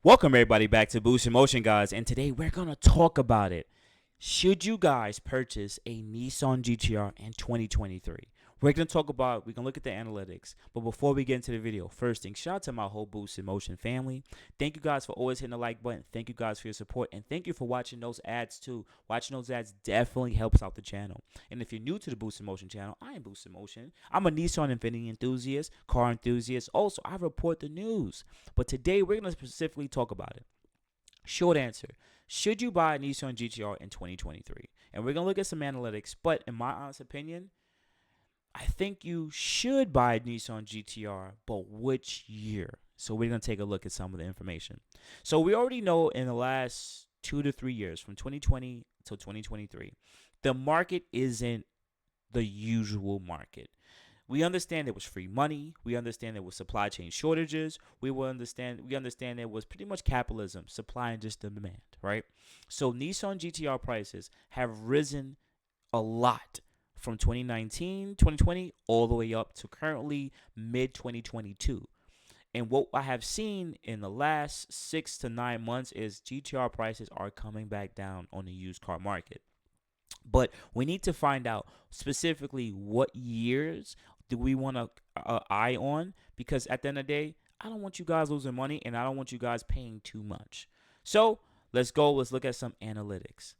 Welcome everybody back to Boost in Motion, guys, and today we're gonna talk about it. Should you guys purchase a Nissan GTR in 2023? We're gonna look at the analytics. But before we get into the video, first thing, shout out to my whole Boost in Motion family. Thank you guys for always hitting the like button. Thank you guys for your support. And thank you for watching those ads too. Watching those ads definitely helps out the channel. And if you're new to the Boost in Motion channel, I am Boost in Motion. I'm a Nissan Infiniti enthusiast, car enthusiast. Also, I report the news. But today we're gonna specifically talk about it. Short answer. Should you buy a Nissan GTR in 2023? And we're going to look at some analytics, but in my honest opinion, I think you should buy a Nissan GTR, but which year? So we're going to take a look at some of the information. So we already know in the last 2 to 3 years, from 2020 to 2023, the market isn't the usual market. We understand there was free money. We understand there was supply chain shortages. We understand there was pretty much capitalism, supply and just demand, right? So Nissan GTR prices have risen a lot from 2019, 2020, all the way up to currently mid 2022. And what I have seen in the last 6 to 9 months is GTR prices are coming back down on the used car market. But we need to find out specifically what years do we want to eye on, because at the end of the day, I don't want you guys losing money and I don't want you guys paying too much. So let's go. Let's look at some analytics.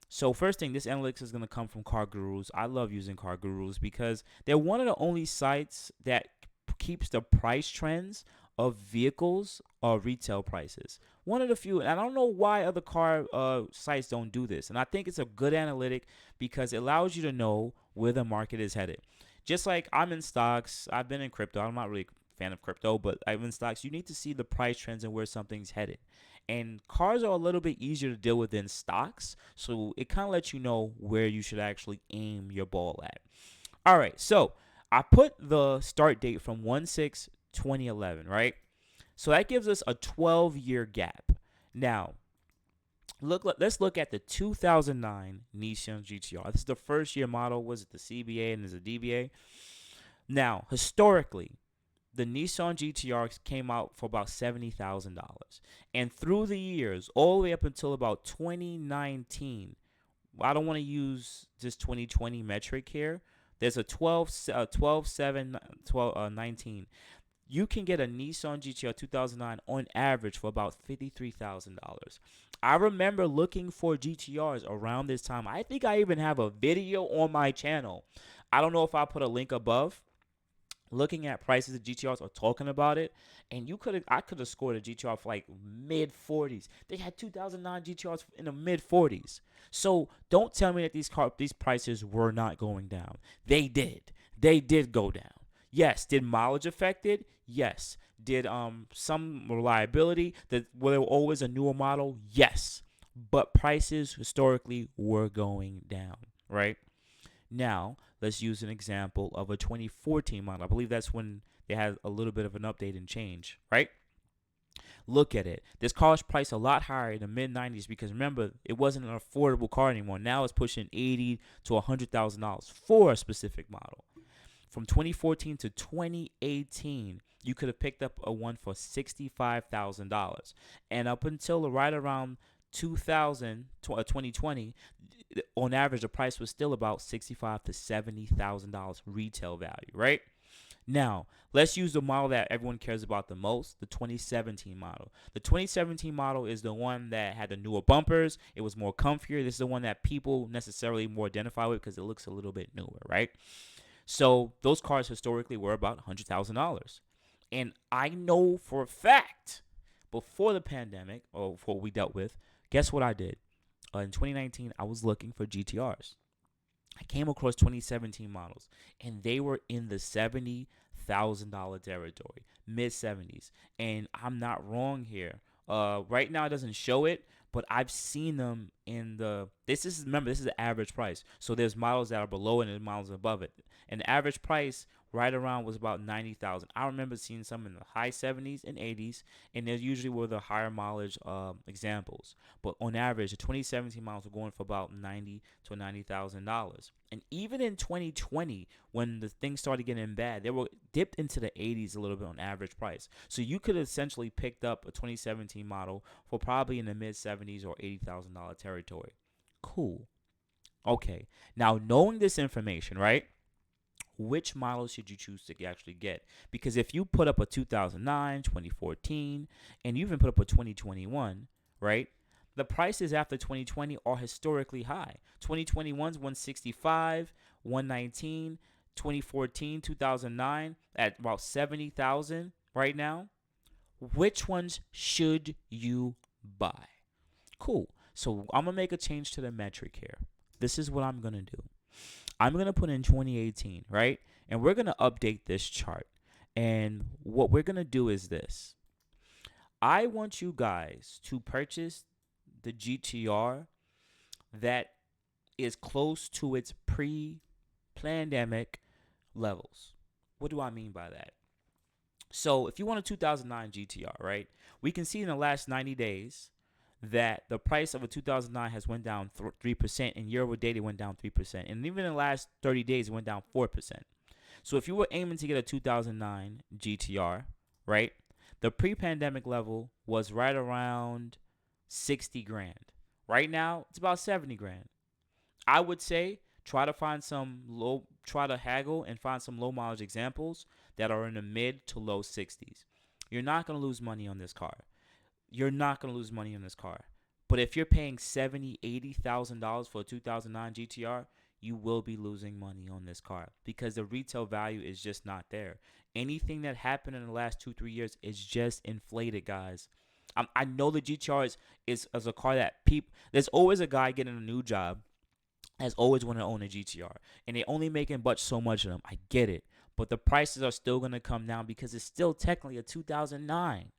So first thing, this analytics is going to come from Car Gurus. I love using Car Gurus because they're one of the only sites that keeps the price trends of vehicles or retail prices. One of the few, and I don't know why other car sites don't do this. And I think it's a good analytic because it allows you to know where the market is headed. Just like I'm in stocks, I've been in crypto. I'm not really a fan of crypto, but I'm in stocks. You need to see the price trends and where something's headed. And cars are a little bit easier to deal with than stocks, so it kind of lets you know where you should actually aim your ball at. All right, so I put the start date from 1/6/2011, right? So that gives us a 12-year gap. Now, let's look at the 2009 Nissan GTR. This is the first year model. Was it the CBA and is it DBA? Now, historically, the Nissan GTR came out for about $70,000. And through the years, all the way up until about 2019, I don't want to use this 2020 metric here. There's a 12, 7, 12, 19. You can get a Nissan GTR 2009 on average for about $53,000. I remember looking for GTRs around this time. I think I even have a video on my channel. I don't know if I put a link above, looking at prices of GTRs or talking about it, and I could have scored a GTR for like mid 40s. They had 2009 GTRs in the mid 40s. So don't tell me that these prices were not going down. They did. They did go down. Yes. Did mileage affect it? Yes. Did some reliability, that were there always a newer model? Yes. But prices historically were going down, right? Now, let's use an example of a 2014 model. I believe that's when they had a little bit of an update and change, right? Look at it. This car is priced a lot higher in the mid 90s because remember, it wasn't an affordable car anymore. Now it's pushing $80,000 to $100,000 for a specific model. From 2014 to 2018, you could have picked up a one for $65,000. And up until right around 2020, on average, the price was still about $65,000 to $70,000 retail value, right? Now, let's use the model that everyone cares about the most, the 2017 model. The 2017 model is the one that had the newer bumpers. It was more comfier. This is the one that people necessarily more identify with because it looks a little bit newer, right? So those cars historically were about $100,000. And I know for a fact, before the pandemic, or before we dealt with, guess what I did? In 2019, I was looking for GTRs. I came across 2017 models, and they were in the $70,000 territory, mid 70s. And I'm not wrong here. Right now, it doesn't show it, but I've seen them in remember, this is the average price. So there's models that are below it and there's models above it. And the average price right around was about 90,000. I remember seeing some in the high 70s and 80s, and they usually were the higher mileage examples. But on average, the 2017 models were going for about $90,000. And even in 2020, when the things started getting bad, they were dipped into the 80s a little bit on average price. So you could essentially picked up a 2017 model for probably in the mid 70s or $80,000 territory. Cool. Okay. Now, knowing this information, right? Which model should you choose to actually get? Because if you put up a 2009, 2014, and you even put up a 2021, right? The prices after 2020 are historically high. 2021's 165, 119, 2014, 2009 at about 70,000 right now. Which ones should you buy? Cool. So I'm going to make a change to the metric here. This is what I'm going to do. I'm going to put in 2018, right? And we're going to update this chart. And what we're going to do is this. I want you guys to purchase the GTR that is close to its pre-pandemic levels. What do I mean by that? So if you want a 2009 GTR, right, we can see in the last 90 days that the price of a 2009 has went down 3%, and year over day it went down 3%, and even in the last 30 days it went down 4%. So if you were aiming to get a 2009 GTR, right, the pre-pandemic level was right around 60 grand. Right now it's about 70 grand. I would say try to haggle and find some low mileage examples that are in the mid to low 60s. You're not going to lose money on this car. But if you're paying $80,000 for a 2009 GTR, you will be losing money on this car because the retail value is just not there. Anything that happened in the last 2-3 years is just inflated, guys. I know the GTR is a car that there's always a guy getting a new job has always wanted to own a GTR, and they only making so much of them. I get it, but the prices are still going to come down because it's still technically a 2009.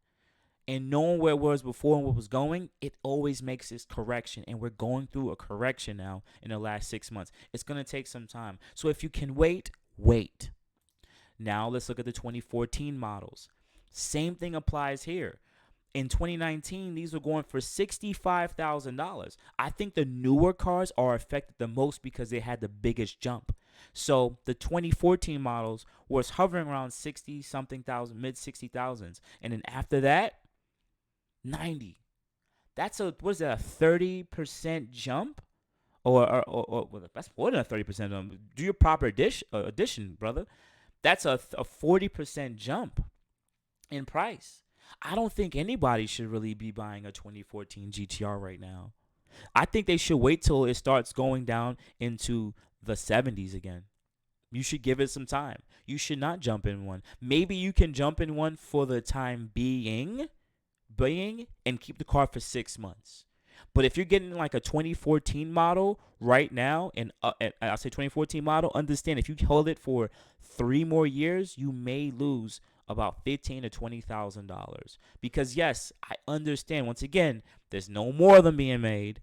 And knowing where it was before and what was going, it always makes this correction. And we're going through a correction now in the last 6 months. It's going to take some time. So if you can wait, wait. Now let's look at the 2014 models. Same thing applies here. In 2019, these were going for $65,000. I think the newer cars are affected the most because they had the biggest jump. So the 2014 models was hovering around 60-something thousand, mid 60,000s. And then after that, 90. That's a 30% jump? Or well, that's more than a 30% jump. Do your proper addition, brother. That's a 40% jump in price. I don't think anybody should really be buying a 2014 GTR right now. I think they should wait till it starts going down into the 70s again. You should give it some time. You should not jump in one. Maybe you can jump in one for the time being and keep the car for 6 months. But if you're getting like a 2014 model right now, and I'll say 2014 model, understand if you hold it for 3 more years, you may lose about $15,000 to $20,000. Because yes, I understand. Once again, there's no more of them being made,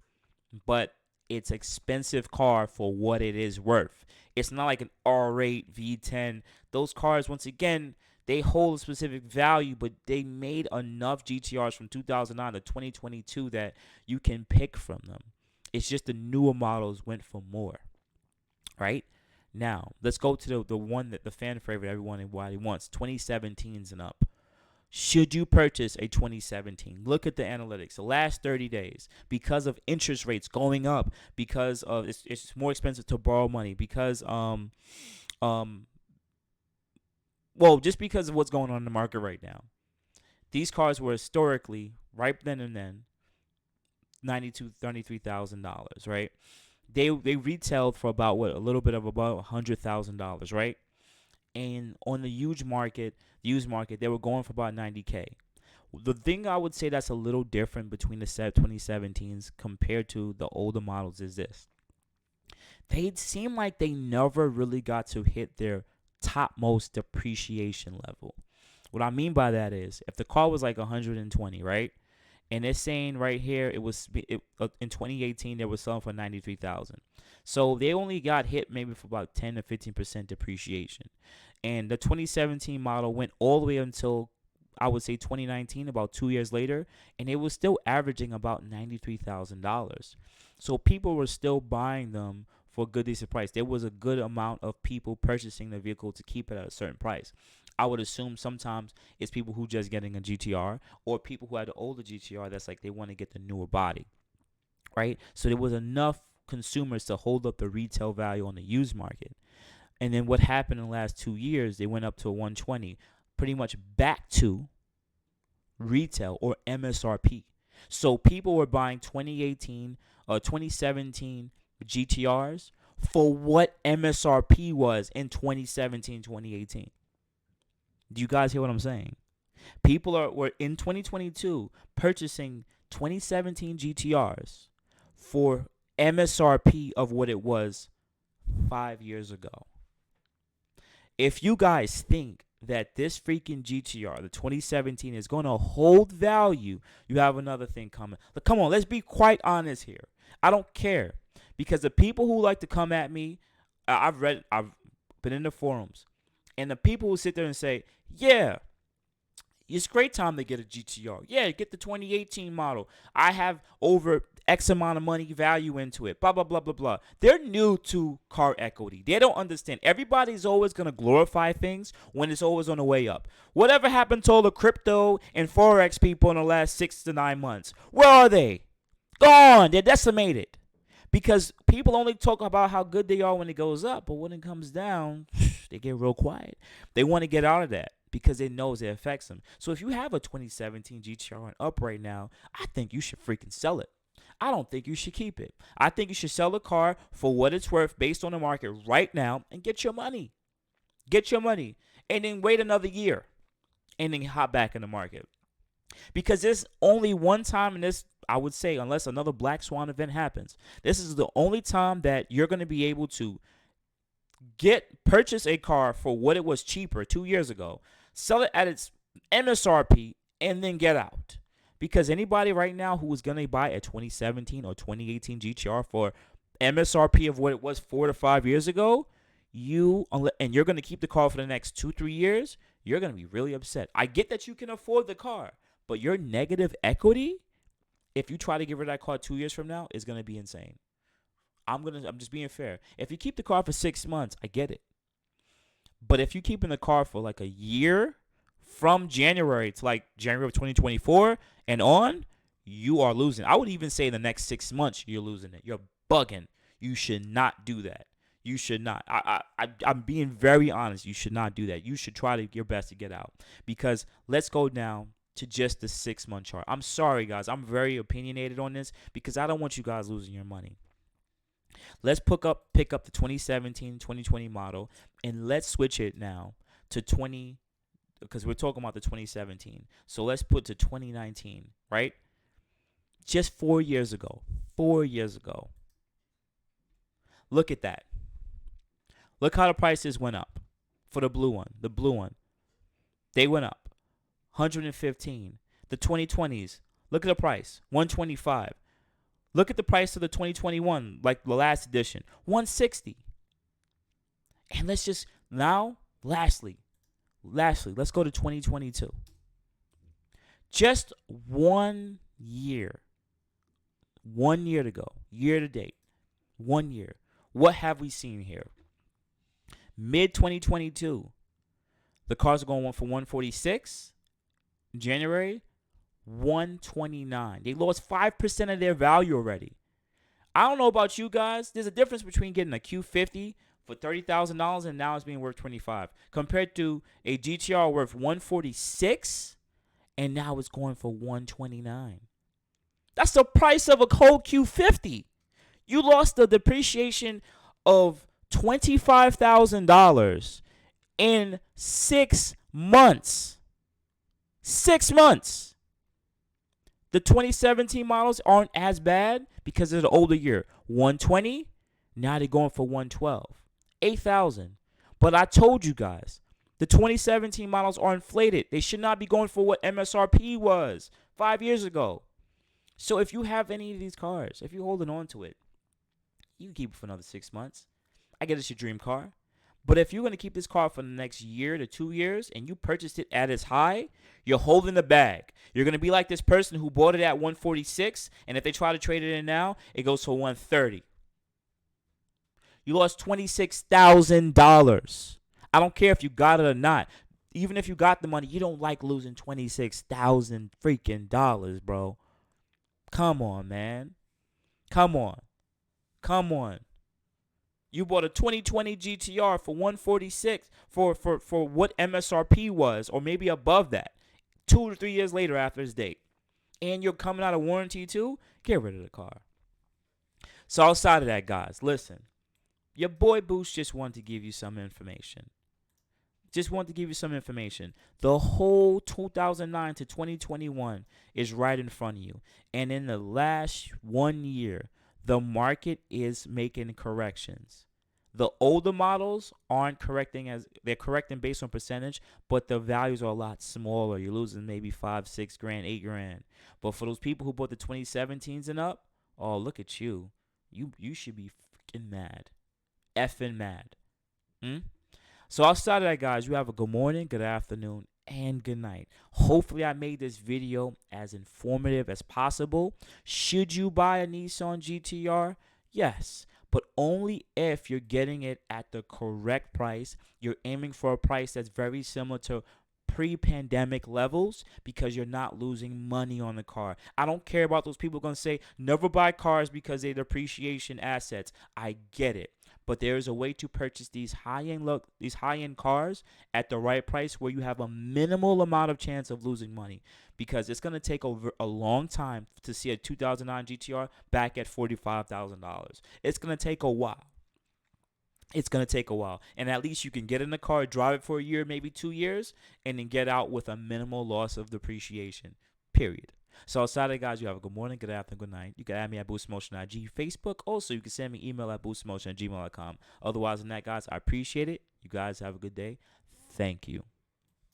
but it's expensive car for what it is worth. It's not like an R8 V10. Those cars, once again, they hold a specific value, but they made enough GTRs from 2009 to 2022 that you can pick from them. It's just the newer models went for more, right? Now, let's go to the one that the fan favorite everyone and why he wants, 2017s and up. Should you purchase a 2017? Look at the analytics. The last 30 days, because of interest rates going up, because of it's more expensive to borrow money, because just because of what's going on in the market right now. These cars were historically, right then and then, $93,000, right? They retailed for about a little bit of about $100,000, right? And on the used market, they were going for about $90K. The thing I would say that's a little different between the 2017s compared to the older models is this. They seem like they never really got to hit their topmost depreciation level. What I mean by that is if the car was like 120, right? And it's saying right here in 2018 they were selling for 93,000. So they only got hit maybe for about 10 to 15% depreciation. And the 2017 model went all the way until I would say 2019, about 2 years later, and it was still averaging about $93,000. So people were still buying them for a good decent price. There was a good amount of people purchasing the vehicle to keep it at a certain price. I would assume sometimes it's people who just getting a GTR, or people who had the older GTR that's like they want to get the newer body, right? So there was enough consumers to hold up the retail value on the used market. And then what happened in the last 2 years, they went up to 120, pretty much back to retail or MSRP. So people were buying 2018 or 2017 GTRs for what MSRP was in 2017, 2018. Do you guys hear what I'm saying? People were in 2022 purchasing 2017 GTRs for MSRP of what it was 5 years ago. If you guys think that this freaking GTR, the 2017, is going to hold value, you have another thing coming. Look, come on, let's be quite honest here. I don't care, because the people who like to come at me, I've been in the forums, and the people who sit there and say, yeah, it's a great time to get a GTR. Yeah, get the 2018 model. I have over X amount of money value into it. Blah, blah, blah, blah, blah. They're new to car equity. They don't understand. Everybody's always going to glorify things when it's always on the way up. Whatever happened to all the crypto and Forex people in the last 6 to 9 months? Where are they? Gone. They're decimated. Because people only talk about how good they are when it goes up, but when it comes down, they get real quiet. They want to get out of that because it knows it affects them. So if you have a 2017 GTR and up right now, I think you should freaking sell it. I don't think you should keep it. I think you should sell the car for what it's worth based on the market right now and get your money. Get your money. And then wait another year and then hop back in the market. Because there's only one time in this, I would say, unless another black swan event happens, this is the only time that you're going to be able to purchase a car for what it was cheaper 2 years ago, sell it at its MSRP, and then get out. Because anybody right now who is going to buy a 2017 or 2018 GTR for MSRP of what it was 4 to 5 years ago, and you're going to keep the car for the next 2-3 years, you're going to be really upset. I get that you can afford the car, but your negative equity, if you try to get rid of that car 2 years from now, is going to be insane. I'm just being fair. If you keep the car for 6 months, I get it. But if you're keeping the car for like a year, from January to like January of 2024 and on, you are losing. I would even say the next 6 months you're losing it. You're bugging. You should not do that. You should not. I'm being very honest. You should not do that. You should try your best to get out. Because let's go down to just the 6 month chart. I'm sorry, guys. I'm very opinionated on this because I don't want you guys losing your money. Let's pick up the 2017, 2020 model, and let's switch it now to because we're talking about the 2017. So let's put to 2019, right? Just 4 years ago. 4 years ago. Look at that. Look how the prices went up for the blue one. The blue one. They went up. 115. The 2020s. Look at the price. 125. Look at the price of the 2021, like the last edition. 160. And let's just now, lastly, let's go to 2022. Just 1 year. 1 year to go. Year to date. 1 year. What have we seen here? Mid 2022, the cars are going for 146. In January, 129. They lost 5% of their value already. I don't know about you guys. There's a difference between getting a Q50 for $30,000 and now it's being worth $25,000 compared to a GTR worth $146 and now it's going for $129,000. That's the price of a whole Q50. You lost the depreciation of $25,000 in 6 months. 6 months. The 2017 models aren't as bad because of the older year. 120, now they're going for 112. 8,000. But I told you guys, the 2017 models are inflated. They should not be going for what MSRP was 5 years ago. So if you have any of these cars, if you're holding on to it, you can keep it for another 6 months. I get it's your dream car. But if you're going to keep this car for the next year to 2 years and you purchased it at its high, you're holding the bag. You're going to be like this person who bought it at 146, and if they try to trade it in now, it goes for 130. You lost $26,000. I don't care if you got it or not. Even if you got the money, you don't like losing 26,000 freaking dollars, bro. Come on, man. Come on. Come on. You bought a 2020 GTR for 146 for what MSRP was, or maybe above that, 2 to 3 years later after its date. And you're coming out of warranty too? Get rid of the car. So outside of that, guys, listen. Your boy Boost just wanted to give you some information. The whole 2009 to 2021 is right in front of you. And in the last 1 year, the market is making corrections. The older models aren't correcting they're correcting based on percentage, but the values are a lot smaller. You're losing maybe 5, 6 grand, 8 grand. But for those people who bought the 2017s and up, oh, look at you. You should be freaking mad. Effing mad. So outside of that, guys, you have a good morning, good afternoon, and good night. Hopefully I made this video as informative as possible. Should you buy a Nissan GTR? Yes, but only if you're getting it at the correct price. You're aiming for a price that's very similar to pre-pandemic levels, because you're not losing money on the car. I don't care about those people going to say never buy cars because they're depreciation assets. I get it. But there is a way to purchase these high-end cars at the right price where you have a minimal amount of chance of losing money, because it's going to take over a long time to see a 2009 GTR back at $45,000. It's going to take a while. And at least you can get in the car, drive it for a year, maybe 2 years, and then get out with a minimal loss of depreciation, period. So outside of guys, you have a good morning, good afternoon, good night. You can add me at boostinmotion IG, Facebook. Also, you can send me email at boostinmotion@gmail.com. Otherwise than that, guys, I appreciate it. You guys have a good day. Thank you.